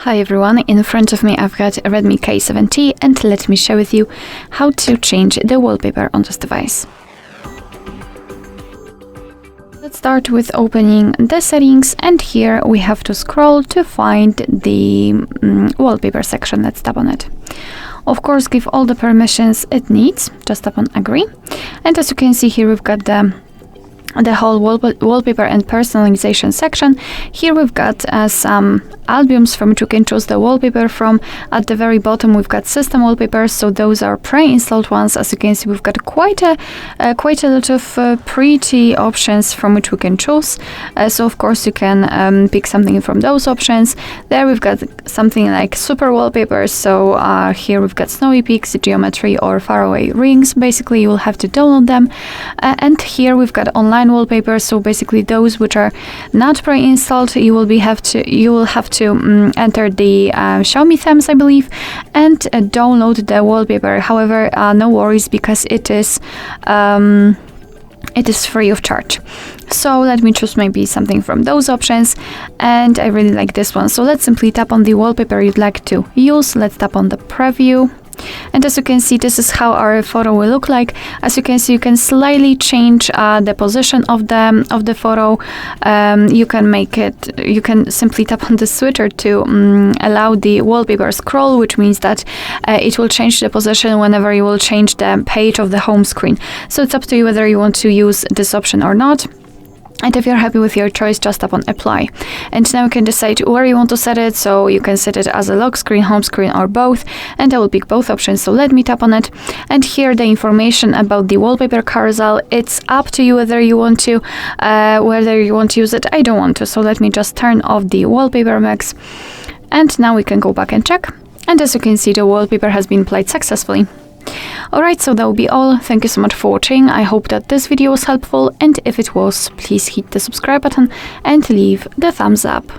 Hi everyone, in front of me I've got a Redmi K70 and let me share with you how to change the wallpaper on this device. Let's start with opening the settings, and here we have to scroll to find the wallpaper section. Let's tap on it. Of course, give all the permissions it needs, just tap on agree. And as you can see here, we've got the whole wallpaper and personalization section. Here we've got some albums from which you can choose the wallpaper from. At the very bottom we've got system wallpapers, so those are pre-installed ones. As you can see, we've got quite a lot of pretty options from which we can choose. So of course you can pick something from those options. There we've got something like super wallpapers, so here we've got snowy peaks, geometry, or faraway rings. Basically you will have to download them. And here we've got online wallpapers, so basically those which are not pre-installed, you will have to enter the XIAOMI themes, I believe, and download the wallpaper. However, no worries, because it is free of charge. So let me choose maybe something from those options, and I really like this one. So let's simply tap on the wallpaper you'd like to use. Let's tap on the preview. And as you can see, this is how our photo will look like. As you can see, you can slightly change the position of the photo. You can simply tap on the switcher to allow the wallpaper scroll, which means that it will change the position whenever you will change the page of the home screen. So it's up to you whether you want to use this option or not. And if you're happy with your choice, just tap on apply. And now you can decide where you want to set it. So you can set it as a lock screen, home screen, or both. And I will pick both options. So let me tap on it. And here the information about the wallpaper carousel. It's up to you whether you want to use it. I don't want to. So let me just turn off the wallpaper mix. And now we can go back and check. And as you can see, the wallpaper has been applied successfully. Alright, so that will be all. Thank you so much for watching. I hope that this video was helpful, and if it was, please hit the subscribe button and leave the thumbs up.